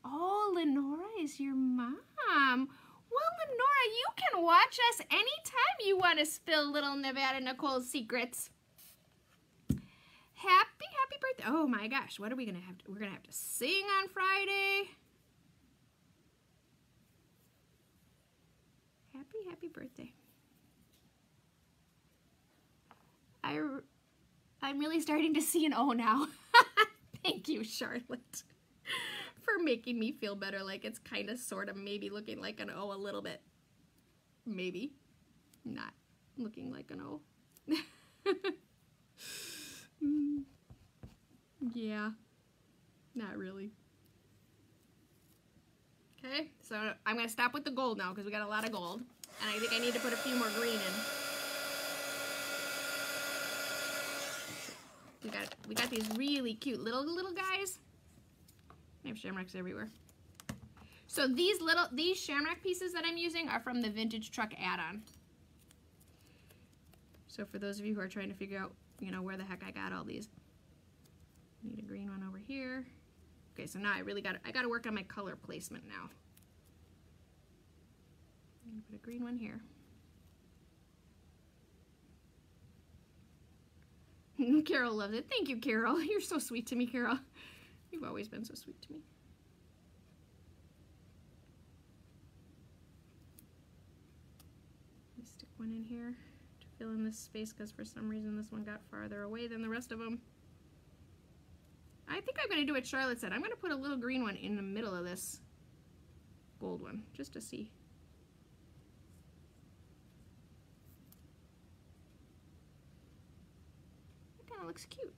Oh, Lenora is your mom. Well, Lenora, you can watch us anytime you want to spill little Nevada Nicole's secrets. Happy birthday. Oh my gosh, what are we going to have to, we're going to have to sing on Friday. Happy birthday. I'm really starting to see an O now. Thank you, Charlotte, for making me feel better, like it's kind of sort of maybe looking like an O a little bit. Maybe not looking like an O. Yeah, not really. Okay, so I'm going to stop with the gold now because we got a lot of gold. And I think I need to put a few more green in. We got these really cute little guys. I have shamrocks everywhere. So these shamrock pieces that I'm using are from the Vintage Truck add-on. So for those of you who are trying to figure out, you know, where the heck I got all these. Need a green one over here. Okay, so now I gotta work on my color placement now. I'm gonna put a green one here. Carol loves it. Thank you, Carol. You're so sweet to me, Carol. You've always been so sweet to me. Let me stick one in here to fill in this space because for some reason this one got farther away than the rest of them. I think I'm going to do what Charlotte said. I'm going to put a little green one in the middle of this gold one just to see. That kind of looks cute.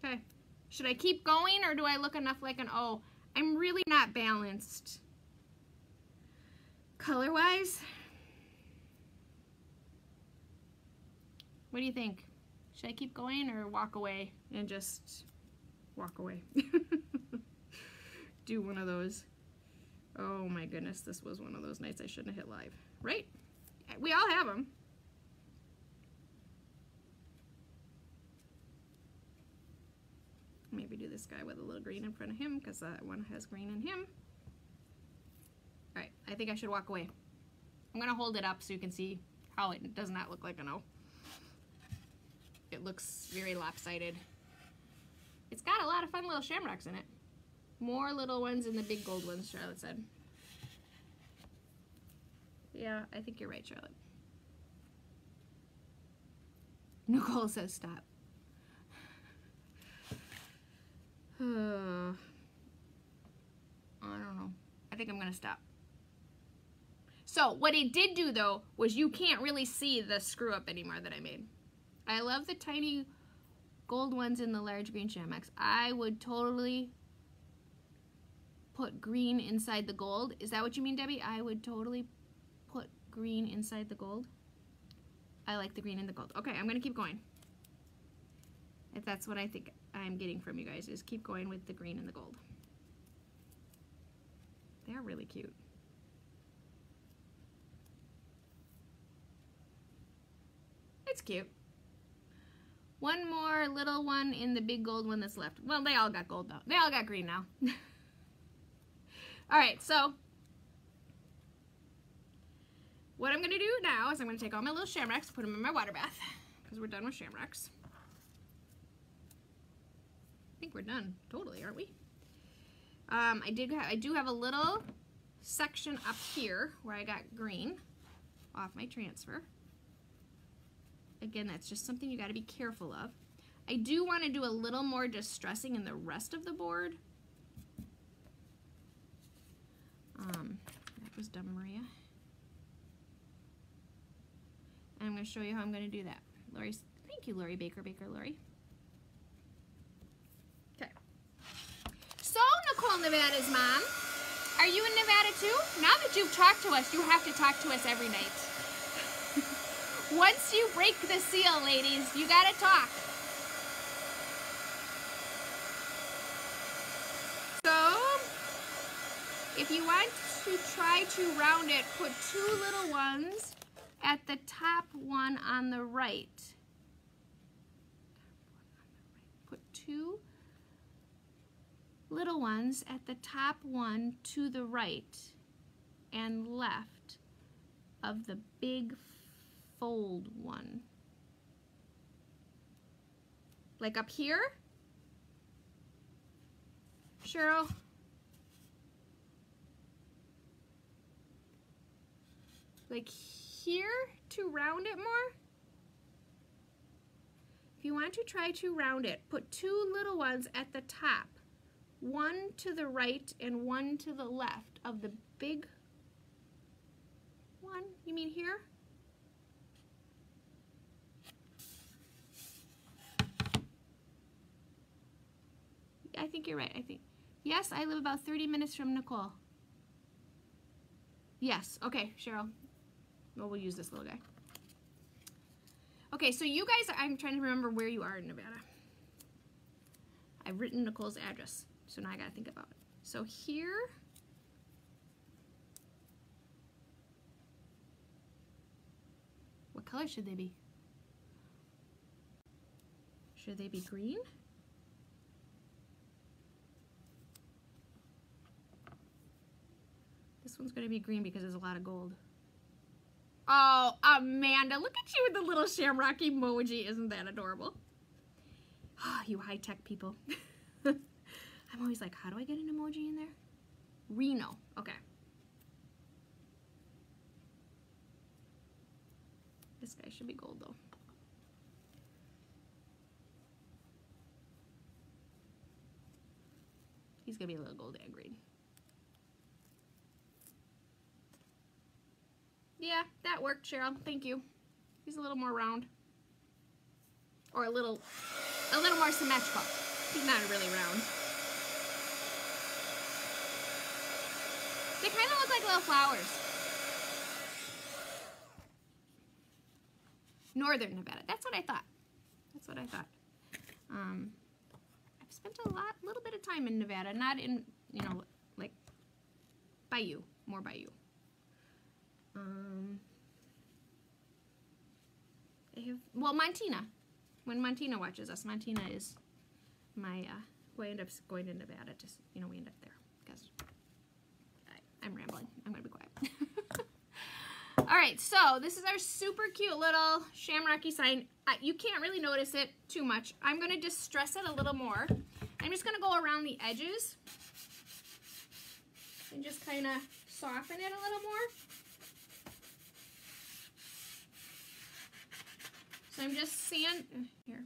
Okay. Should I keep going or do I look enough like an O? I'm really not balanced color-wise. What do you think? Should I keep going or walk away and just walk away? Do one of those. Oh my goodness, this was one of those nights I shouldn't have hit live. Right? We all have them. Maybe do this guy with a little green in front of him because that one has green in him. Alright, I think I should walk away. I'm going to hold it up so you can see how it does not look like an O. It looks very lopsided. It's got a lot of fun little shamrocks in it. More little ones than the big gold ones, Charlotte said. Yeah, I think you're right, Charlotte. Nicole says stop. I don't know. I think I'm going to stop. So, what it did do, though, was you can't really see the screw-up anymore that I made. I love the tiny gold ones in the large green shamrocks. I would totally put green inside the gold. Is that what you mean, Debbie? I would totally put green inside the gold. I like the green and the gold. Okay, I'm going to keep going. If that's what I think I'm getting from you guys, is keep going with the green and the gold. They're really cute. It's cute. One more little one in the big gold one that's left. Well, they all got gold now. They all got green now. Alright, so what I'm going to do now is I'm going to take all my little shamrocks, put them in my water bath, because we're done with shamrocks. I think we're done totally, aren't we? I do have a little section up here where I got green off my transfer. Again, that's just something you got to be careful of. I do want to do a little more distressing in the rest of the board. That was dumb, Maria. And I'm going to show you how I'm going to do that. Lori's, thank you, Lori Baker, Lori. Okay. So, Nicole, Nevada's mom, are you in Nevada too? Now that you've talked to us, you have to talk to us every night. Once you break the seal, ladies, you gotta talk. So, if you want to try to round it, put two little ones at the top one on the right. Put two little ones at the top one to the right and left of the big fold one. Like up here? Cheryl? Like here to round it more? If you want to try to round it, put two little ones at the top. One to the right and one to the left of the big one. You mean here? I think you're right. I think. Yes, I live about 30 minutes from Nicole. Yes. Okay, Cheryl. Well, we'll use this little guy. Okay, so you guys, I'm trying to remember where you are in Nevada. I've written Nicole's address, so now I gotta think about it. So here, what color should they be? Should they be green? This one's going to be green because there's a lot of gold. Oh, Amanda, look at you with the little shamrock emoji. Isn't that adorable? Oh, you high-tech people. I'm always like, how do I get an emoji in there? Reno. Okay. This guy should be gold though. He's gonna be a little gold and green. Yeah, that worked, Cheryl. Thank you. He's a little more round. Or a little more symmetrical. He's not really round. They kind of look like little flowers. Northern Nevada. That's what I thought. That's what I thought. I've spent a little bit of time in Nevada, not in, you know, like Bayou, more Bayou. Well, Montina. When Montina watches us, Montina is my, who I end up going to Nevada to, you know, we end up there, because I'm rambling. I'm going to be quiet. All right, so this is our super cute little shamrocky sign. You can't really notice it too much. I'm going to just stress it a little more. I'm just going to go around the edges and just kind of soften it a little more. So I'm just here.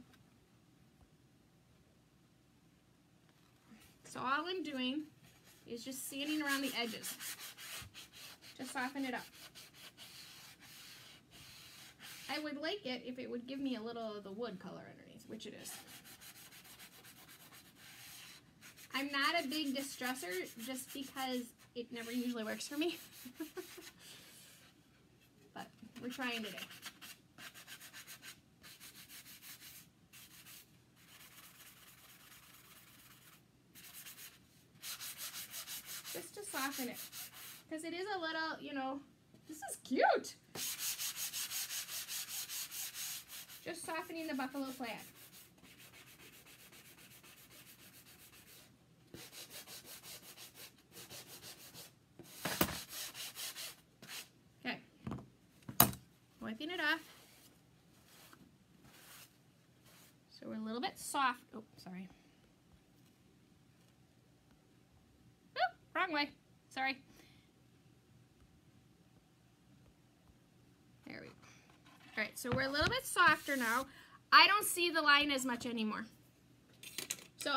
So all I'm doing is just sanding around the edges. Just soften it up. I would like it if it would give me a little of the wood color underneath, which it is. I'm not a big distressor just because it never usually works for me. But we're trying today. Just to soften it. Because it is a little, you know, this is cute. Just softening the buffalo plaid. Okay. Wiping it off. So we're a little bit soft. Oh, sorry. Oh, wrong way. Sorry. There we go. All right, so we're a little bit softer now. I don't see the line as much anymore. So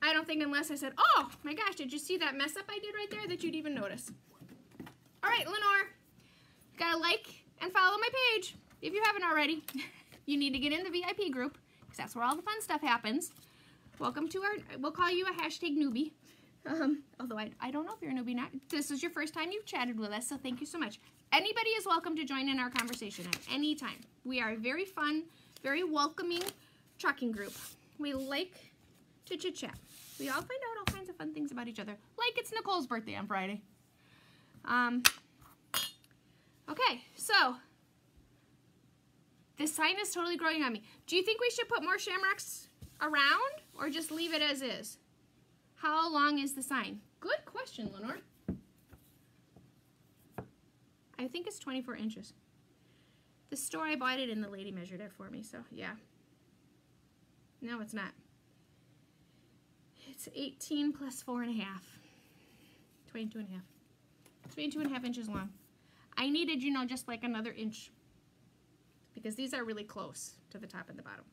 I don't think unless I said, oh my gosh, did you see that mess up I did right there, that you'd even notice. All right, Lenore, you gotta like and follow my page if you haven't already. You need to get in the VIP group because that's where all the fun stuff happens. Welcome to our, we'll call you a hashtag newbie. Although I don't know if you're a newbie now. This is your first time you've chatted with us, so thank you so much. Anybody is welcome to join in our conversation at any time. We are a very fun, very welcoming trucking group. We like to chit-chat. We all find out all kinds of fun things about each other, like it's Nicole's birthday on Friday. Okay, so this sign is totally growing on me. Do you think we should put more shamrocks around or just leave it as is? How long is the sign? Good question, Lenore. I think it's 24 inches. The store I bought it in, the lady measured it for me, so yeah. No, it's not. It's 18 plus 4.5. 22.5. 22.5 inches long. I needed, you know, just like another inch because these are really close to the top and the bottom.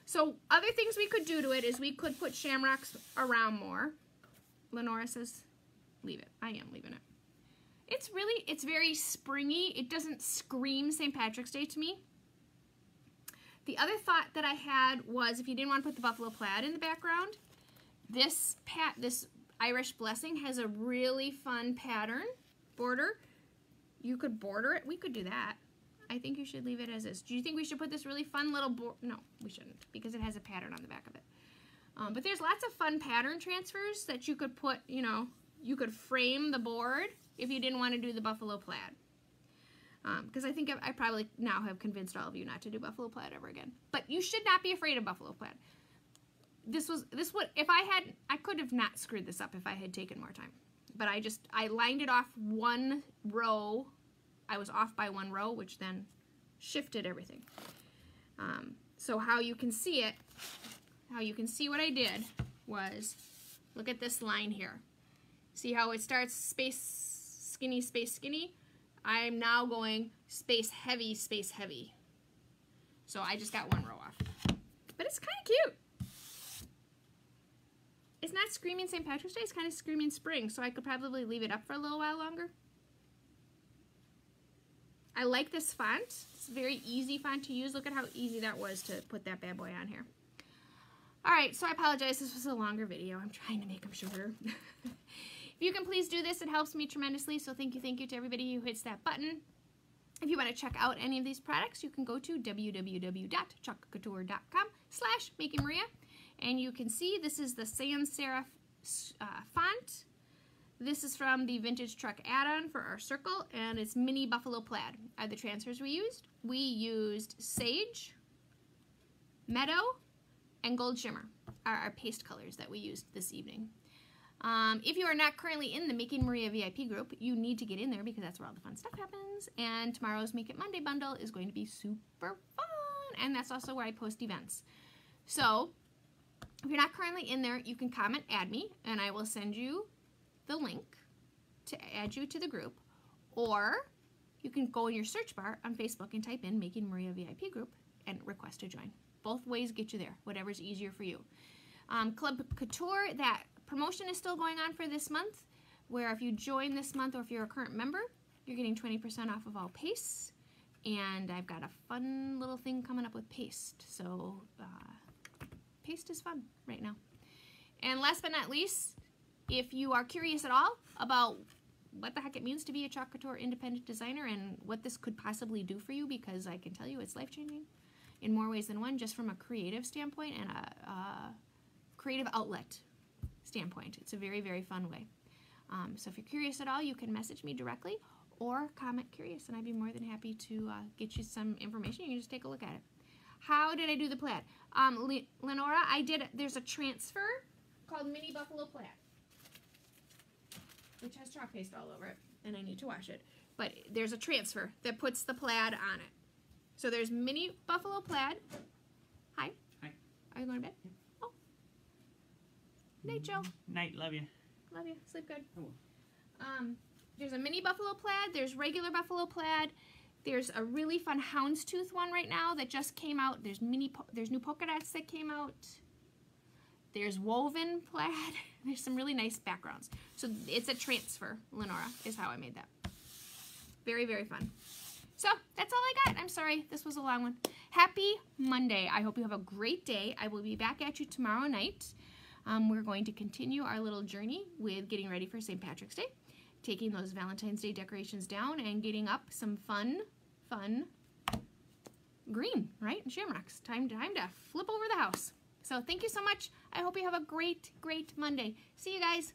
So other things we could do to it is we could put shamrocks around more. Lenora says, leave it. I am leaving it. It's very springy. It doesn't scream St. Patrick's Day to me. The other thought that I had was if you didn't want to put the buffalo plaid in the background, this Irish blessing has a really fun pattern border. You could border it. We could do that. I think you should leave it as is. Do you think we should put this really fun little border? No, we shouldn't because it has a pattern on the back of it. But there's lots of fun pattern transfers that you could put, you know, you could frame the board if you didn't want to do the buffalo plaid. Because I think I probably now have convinced all of you not to do buffalo plaid ever again. But you should not be afraid of buffalo plaid. I could have not screwed this up if I had taken more time. But I lined it off one row. I was off by one row, which then shifted everything. So how you can see it, how you can see what I did was, look at this line here. See how it starts space, skinny, I'm now going space heavy, space heavy. So I just got one row off. But it's kind of cute. It's not screaming St. Patrick's Day, it's kind of screaming spring, so I could probably leave it up for a little while longer. I like this font. It's a very easy font to use. Look at how easy that was to put that bad boy on here. Alright, so I apologize. This was a longer video. I'm trying to make them shorter. If you can please do this, it helps me tremendously. So thank you to everybody who hits that button. If you want to check out any of these products, you can go to www.chalkcouture.com/makingmaria. And you can see this is the sans serif font. This is from the Vintage Truck add-on for our circle, and it's mini buffalo plaid are the transfers we used. We used sage, meadow, and gold shimmer are our paste colors that we used this evening. If you are not currently in the Making Maria VIP group, you need to get in there because that's where all the fun stuff happens. And tomorrow's Make It Monday bundle is going to be super fun, and that's also where I post events. So if you're not currently in there, you can comment, add me, and I will send you the link to add you to the group, or you can go in your search bar on Facebook and type in Making Maria VIP group and request to join. Both ways get you there, whatever's easier for you. Chalk Couture, that promotion is still going on for this month, where if you join this month or if you're a current member, you're getting 20% off of all pastes, and I've got a fun little thing coming up with paste, so paste is fun right now. And last but not least, if you are curious at all about what the heck it means to be a Chalk Couture independent designer and what this could possibly do for you, because I can tell you it's life-changing in more ways than one, just from a creative standpoint and a creative outlet standpoint. It's a very, very fun way. So if you're curious at all, you can message me directly or comment curious, and I'd be more than happy to get you some information. You can just take a look at it. How did I do the plaid? Lenora, there's a transfer called Mini Buffalo Plaid, which has chalk paste all over it, and I need to wash it. But there's a transfer that puts the plaid on it. So there's Mini Buffalo Plaid. Hi. Hi. Are you going to bed? Yeah. Oh. Night, Joe. Night. Love you. Love you. Sleep good. Oh. There's a Mini Buffalo Plaid. There's regular Buffalo Plaid. There's a really fun houndstooth one right now that just came out. There's new polka dots that came out. There's woven plaid. There's some really nice backgrounds. So it's a transfer, Lenora, is how I made that. Very, very fun. So that's all I got. I'm sorry, this was a long one. Happy Monday. I hope you have a great day. I will be back at you tomorrow night. We're going to continue our little journey with getting ready for St. Patrick's Day, taking those Valentine's Day decorations down and getting up some fun green, right? And shamrocks. Time to flip over the house. So thank you so much. I hope you have a great, great Monday. See you guys.